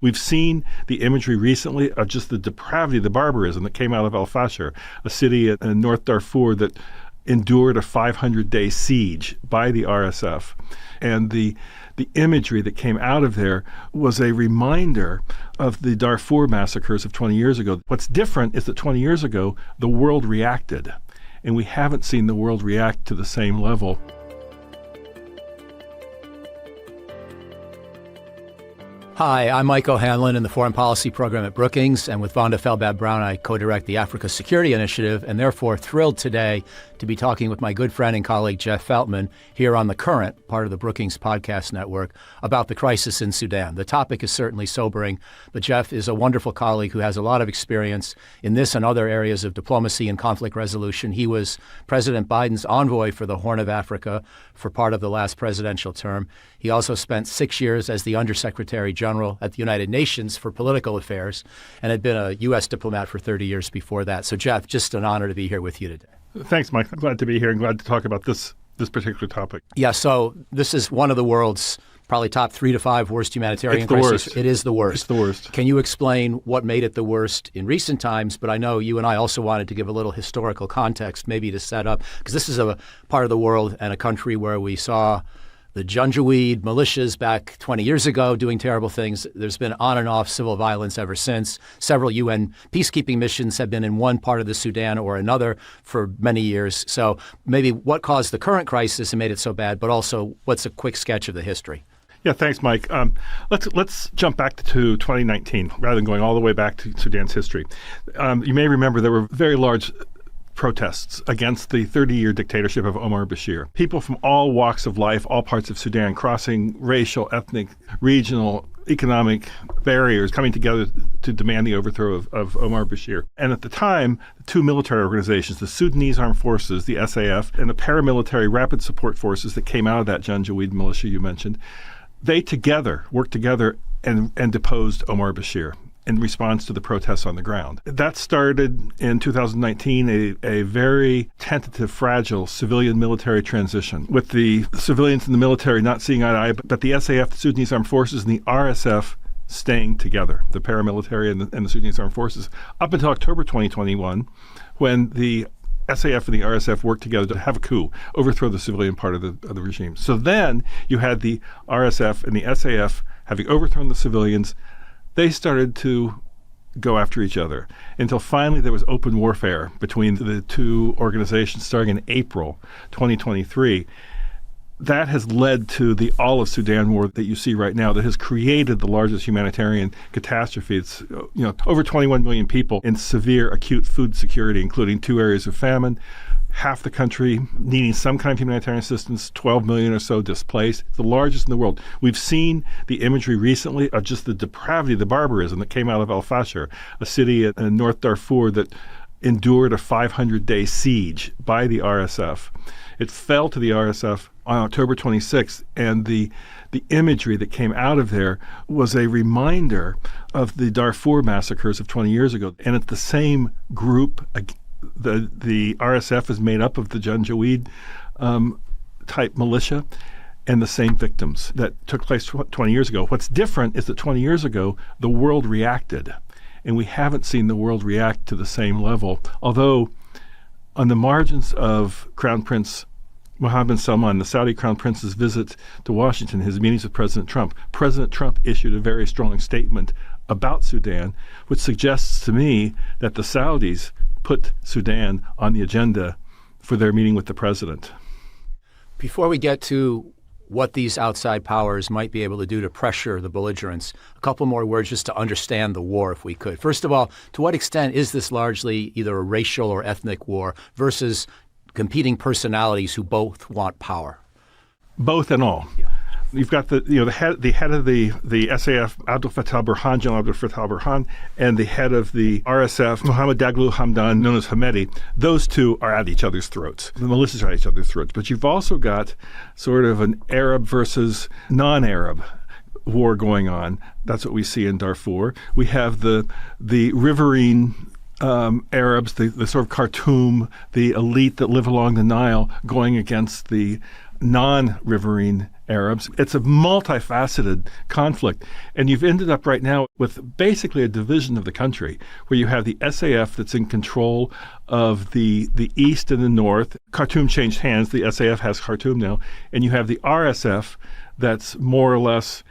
We've seen the imagery recently of just the depravity, the barbarism that came out of al-Fashir, a city in North Darfur that endured a 500-day siege by the RSF. And the imagery that came out of there was a reminder of the Darfur massacres of 20 years ago. What's different is that 20 years ago, the world reacted, and we haven't seen the world react to the same level. Hi, I'm Mike O'Hanlon in the Foreign Policy Program at Brookings, and with Vonda Feldbad-Brown, I co-direct the Africa Security Initiative, and therefore thrilled today to be talking with my good friend and colleague Jeff Feltman here on The Current, part of the Brookings Podcast Network, about the crisis in Sudan. The topic is certainly sobering, but Jeff is a wonderful colleague who has a lot of experience in this and other areas of diplomacy and conflict resolution. He was President Biden's envoy for the Horn of Africa for part of the last presidential term. He also spent 6 years as the Undersecretary General at the United Nations for political affairs and had been a U.S. diplomat for 30 years before that. So, Jeff, just an honor to be here with you today. Thanks, Mike. I'm glad to be here and glad to talk about this particular topic. Yeah, so this is one of the world's probably top 3 to 5 worst humanitarian crises. Worst. It is the worst. It's the worst. Can you explain what made it the worst in recent times? But I know you and I also wanted to give a little historical context, maybe to set up, because this is a part of the world and a country where we saw the Janjaweed militias back 20 years ago doing terrible things. There's been on and off civil violence ever since. Several UN peacekeeping missions have been in one part of the Sudan or another for many years. So maybe what caused the current crisis and made it so bad, but also what's a quick sketch of the history? Yeah, thanks, Mike. Let's jump back to 2019 rather than going all the way back to Sudan's history. You may remember there were very large protests against the 30-year dictatorship of Omar Bashir. People from all walks of life, all parts of Sudan, crossing racial, ethnic, regional, economic barriers, coming together to demand the overthrow of Omar Bashir. And at the time, the two military organizations, the Sudanese Armed Forces, the SAF, and the paramilitary rapid support forces that came out of that Janjaweed militia you mentioned, they worked together and deposed Omar Bashir in response to the protests on the ground. That started in 2019 a very tentative, fragile civilian-military transition, with the civilians and the military not seeing eye to eye, but the SAF, the Sudanese Armed Forces, and the RSF staying together, the paramilitary and the Sudanese Armed Forces, up until October 2021, when the SAF and the RSF worked together to have a coup, overthrow the civilian part of the regime. So then you had the RSF and the SAF having overthrown the civilians. They started to go after each other until finally there was open warfare between the two organizations starting in April 2023. That has led to the all of Sudan war that you see right now that has created the largest humanitarian catastrophe. It's over 21 million people in severe acute food security, including 2 areas of famine, half the country needing some kind of humanitarian assistance, 12 million or so displaced. It's the largest in the world. We've seen the imagery recently of just the depravity, the barbarism that came out of al-Fashir, a city in North Darfur that endured a 500-day siege by the RSF. It fell to the RSF on October 26th, and the imagery that came out of there was a reminder of the Darfur massacres of 20 years ago. And it's the same group. The RSF is made up of the Janjaweed type militia and the same victims that took place 20 years ago. What's different is that 20 years ago, the world reacted, and we haven't seen the world react to the same level. Although on the margins of Crown Prince Mohammed bin Salman, the Saudi Crown Prince's visit to Washington, his meetings with President Trump issued a very strong statement about Sudan, which suggests to me that the Saudis put Sudan on the agenda for their meeting with the president. Before we get to what these outside powers might be able to do to pressure the belligerents, a couple more words just to understand the war, if we could. First of all, to what extent is this largely either a racial or ethnic war versus competing personalities who both want power? Both and all. Yeah. You've got the head of the SAF, Abdel Fattah Burhan, General Abdel Fattah Burhan, and the head of the RSF, Mohammed Daglo Hamdan, known as Hamedi. Those two are at each other's throats. The militias are at each other's throats. But you've also got sort of an Arab versus non-Arab war going on. That's what we see in Darfur. We have the riverine Arabs, the sort of Khartoum, the elite that live along the Nile, going against the non-riverine Arabs. It's a multifaceted conflict. And you've ended up right now with basically a division of the country where you have the SAF that's in control of the east and the north. Khartoum changed hands. The SAF has Khartoum now. And you have the RSF that's more or less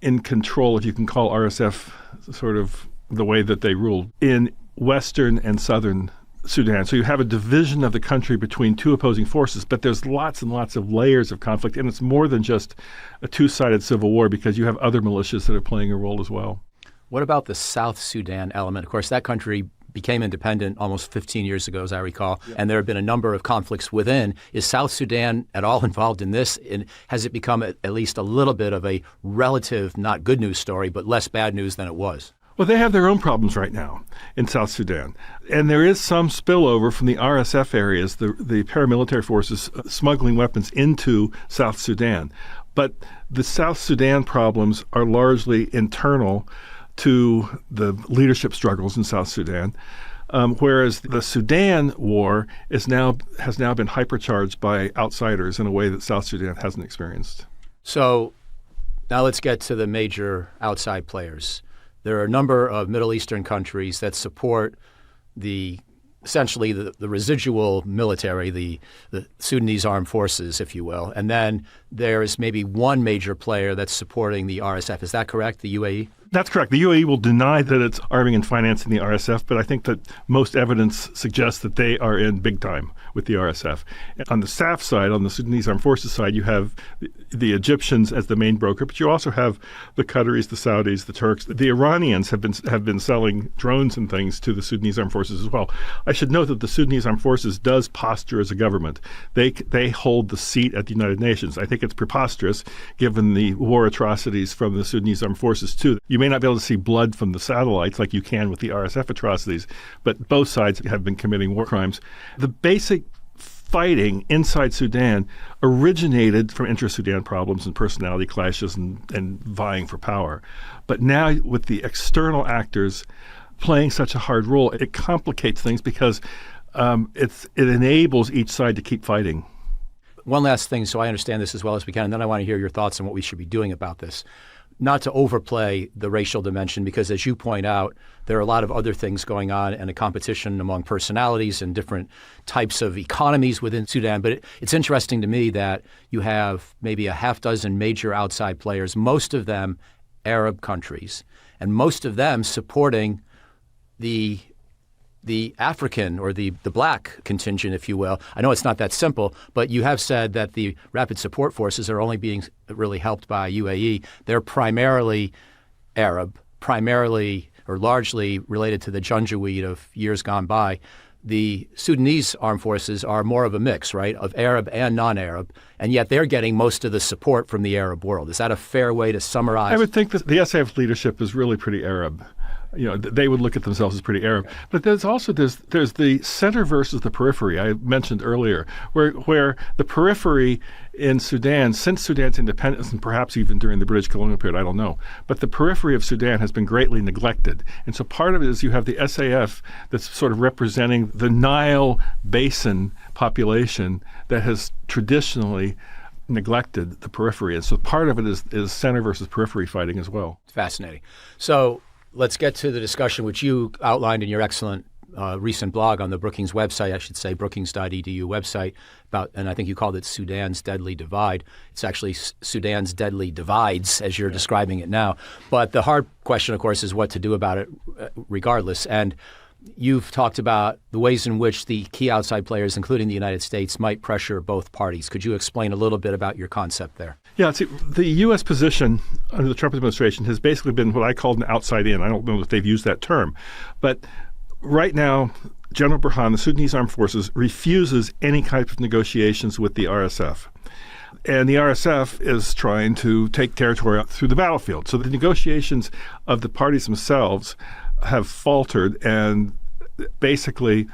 in control, if you can call RSF sort of the way that they rule, in western and southern Sudan. So you have a division of the country between two opposing forces, but there's lots and lots of layers of conflict, and it's more than just a two-sided civil war because you have other militias that are playing a role as well. What about the South Sudan element? Of course, that country became independent almost 15 years ago, as I recall, and there have been a number of conflicts within. Is South Sudan at all involved in this? And has it become at least a little bit of a relative, not good news story, but less bad news than it was? Well, they have their own problems right now in South Sudan. And there is some spillover from the RSF areas, the paramilitary forces smuggling weapons into South Sudan. But the South Sudan problems are largely internal to the leadership struggles in South Sudan, whereas the Sudan war has now been hypercharged by outsiders in a way that South Sudan hasn't experienced. So now let's get to the major outside players. There are a number of Middle Eastern countries that support essentially the residual military, the Sudanese armed forces, if you will. And then there's maybe one major player that's supporting the RSF. Is that correct, the UAE? That's correct. The UAE will deny that it's arming and financing the RSF, but I think that most evidence suggests that they are in big time with the RSF. On the SAF side, on the Sudanese Armed Forces side, you have the Egyptians as the main broker, but you also have the Qataris, the Saudis, the Turks. The Iranians have been selling drones and things to the Sudanese Armed Forces as well. I should note that the Sudanese Armed Forces does posture as a government. They hold the seat at the United Nations. I think it's preposterous given the war atrocities from the Sudanese Armed Forces too. You may not be able to see blood from the satellites like you can with the RSF atrocities, but both sides have been committing war crimes. The basic fighting inside Sudan originated from intra-Sudan problems and personality clashes and vying for power. But now with the external actors playing such a hard role, it complicates things because it enables each side to keep fighting. One last thing, so I understand this as well as we can, and then I want to hear your thoughts on what we should be doing about this. Not to overplay the racial dimension, because as you point out, there are a lot of other things going on and a competition among personalities and different types of economies within Sudan. But it's interesting to me that you have maybe a half dozen major outside players, most of them Arab countries, and most of them supporting the African or the black contingent, if you will. I know it's not that simple, but you have said that the rapid support forces are only being really helped by UAE. They're primarily Arab, primarily or largely related to the Janjaweed of years gone by. The Sudanese armed forces are more of a mix, right, of Arab and non-Arab, and yet they're getting most of the support from the Arab world. Is that a fair way to summarize? I would think that the SAF leadership is really pretty Arab. They would look at themselves as pretty Arab. But there's also there's the center versus the periphery I mentioned earlier, where the periphery in Sudan, since Sudan's independence, and perhaps even during the British colonial period, I don't know, but the periphery of Sudan has been greatly neglected. And so part of it is you have the SAF that's sort of representing the Nile Basin population that has traditionally neglected the periphery. And so part of it is center versus periphery fighting as well. Fascinating. So let's get to the discussion which you outlined in your excellent recent blog on the Brookings website, I should say, brookings.edu website, and I think you called it Sudan's Deadly Divide. It's actually Sudan's Deadly Divides, as you're describing it now. But the hard question, of course, is what to do about it regardless. And you've talked about the ways in which the key outside players, including the United States, might pressure both parties. Could you explain a little bit about your concept there? Yeah, see, the U.S. position under the Trump administration has basically been what I called an outside in. I don't know if they've used that term. But right now, General Burhan, the Sudanese Armed Forces, refuses any type of negotiations with the RSF. And the RSF is trying to take territory out through the battlefield. So the negotiations of the parties themselves have faltered, and basically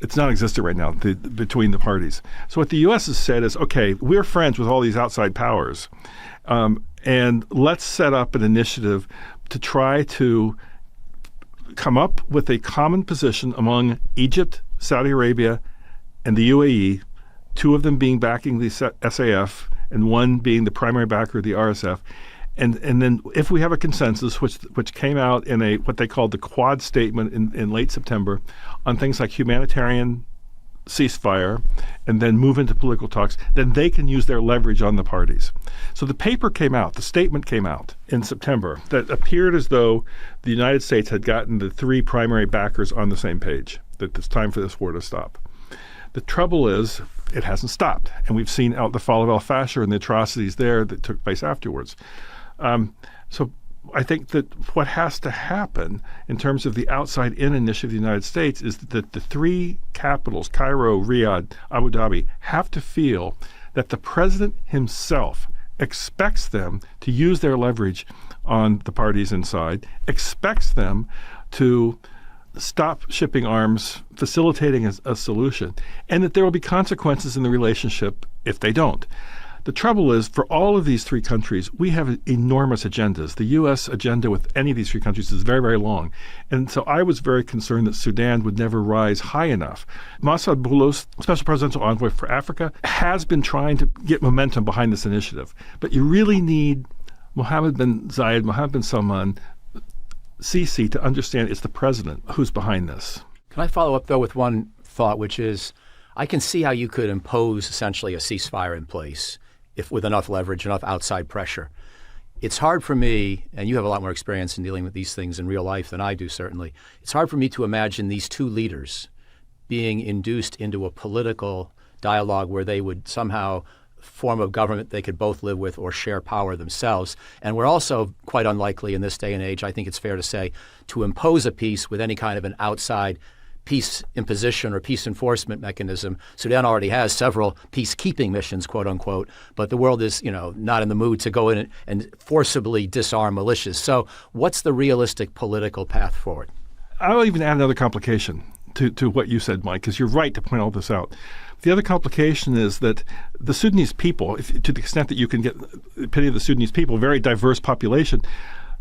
it's non-existent right now between the parties. So what the U.S. has said is, okay, we're friends with all these outside powers, and let's set up an initiative to try to come up with a common position among Egypt, Saudi Arabia, and the UAE, two of them backing the SAF and one being the primary backer of the RSF. And then if we have a consensus, which came out in what they called the Quad statement in late September on things like humanitarian ceasefire and then move into political talks, then they can use their leverage on the parties. So the paper came out, the statement came out in September that appeared as though the United States had gotten the three primary backers on the same page, that it's time for this war to stop. The trouble is it hasn't stopped, and we've seen out the fall of al-Fashir and the atrocities there that took place afterwards. So I think that what has to happen in terms of the outside-in initiative of the United States is that the three capitals, Cairo, Riyadh, Abu Dhabi, have to feel that the president himself expects them to use their leverage on the parties inside, expects them to stop shipping arms, facilitating a solution, and that there will be consequences in the relationship if they don't. The trouble is, for all of these three countries, we have enormous agendas. The U.S. agenda with any of these three countries is very, very long. And so I was very concerned that Sudan would never rise high enough. Masad Boulos, Special Presidential Envoy for Africa, has been trying to get momentum behind this initiative. But you really need Mohammed bin Zayed, Mohammed bin Salman, Sisi to understand it's the president who's behind this. Can I follow up, though, with one thought, which is I can see how you could impose essentially a ceasefire in place if with enough leverage, enough outside pressure. It's hard for me, and you have a lot more experience in dealing with these things in real life than I do, certainly. It's hard for me to imagine these two leaders being induced into a political dialogue where they would somehow form a government they could both live with or share power themselves. And we're also quite unlikely in this day and age, I think it's fair to say, to impose a peace with any kind of an outside peace imposition or peace enforcement mechanism. Sudan already has several peacekeeping missions, quote unquote, but the world is, not in the mood to go in and forcibly disarm militias. So what's the realistic political path forward? I'll even add another complication to what you said, Mike, because you're right to point all this out. The other complication is that the Sudanese people, to the extent that you can get pity of the Sudanese people, very diverse population,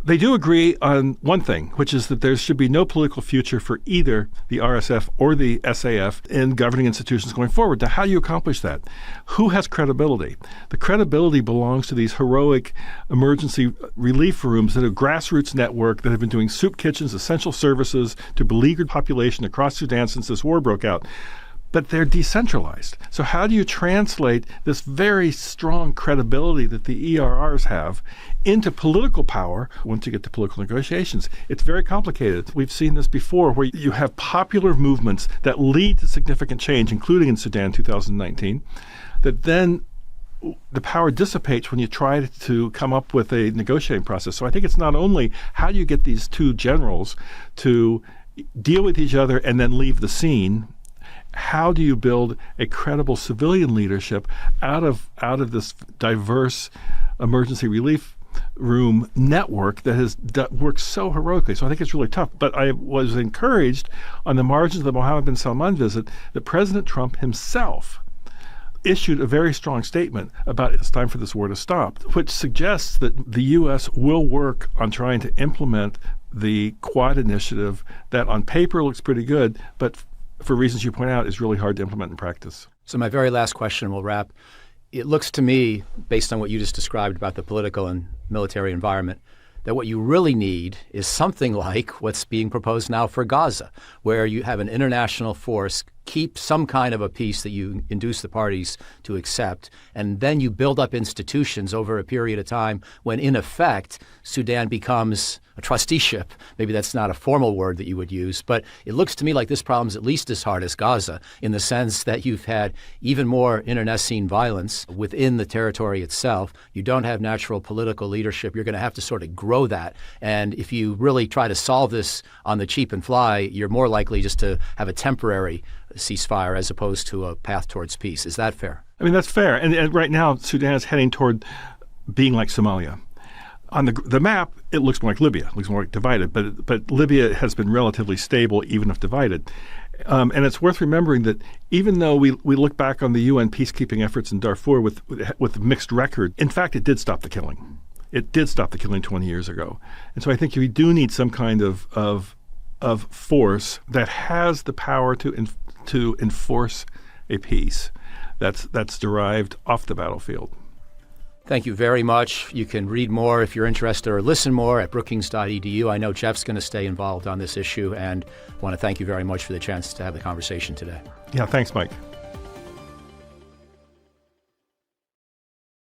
they do agree on one thing, which is that there should be no political future for either the RSF or the SAF in governing institutions going forward. Now, how do you accomplish that? Who has credibility? The credibility belongs to these heroic emergency relief rooms that are a grassroots network that have been doing soup kitchens, essential services to beleaguered population across Sudan since this war broke out. But they're decentralized. So how do you translate this very strong credibility that the ERRs have into political power once you get to political negotiations? It's very complicated. We've seen this before where you have popular movements that lead to significant change, including in Sudan 2019, that then the power dissipates when you try to come up with a negotiating process. So I think it's not only how do you get these two generals to deal with each other and then leave the scene. How do you build a credible civilian leadership out of this diverse emergency relief room network that works so heroically? So I think it's really tough. But I was encouraged on the margins of the Mohammed bin Salman visit that President Trump himself issued a very strong statement about it's time for this war to stop, which suggests that the U.S. will work on trying to implement the Quad initiative that on paper looks pretty good, but for reasons you point out, is really hard to implement in practice. So my very last question, we'll wrap. It looks to me, based on what you just described about the political and military environment, that what you really need is something like what's being proposed now for Gaza, where you have an international force keep some kind of a peace that you induce the parties to accept, and then you build up institutions over a period of time when, in effect, Sudan becomes a trusteeship. Maybe that's not a formal word that you would use, but it looks to me like this problem is at least as hard as Gaza in the sense that you've had even more internecine violence within the territory itself. You don't have natural political leadership. You're going to have to sort of grow that. And if you really try to solve this on the cheap and fly, you're more likely just to have a temporary ceasefire as opposed to a path towards peace. Is that fair? I mean, that's fair. And right now, Sudan is heading toward being like Somalia. On the map, it looks more like Libya. It looks more like divided. But Libya has been relatively stable, even if divided. And it's worth remembering that even though we look back on the UN peacekeeping efforts in Darfur with mixed record, in fact, it did stop the killing. It did stop the killing 20 years ago. And so I think we do need some kind of force that has the power to enforce a peace that's derived off the battlefield. Thank you very much. You can read more if you're interested or listen more at brookings.edu. I know Jeff's going to stay involved on this issue, and I want to thank you very much for the chance to have the conversation today. Yeah, thanks, Mike.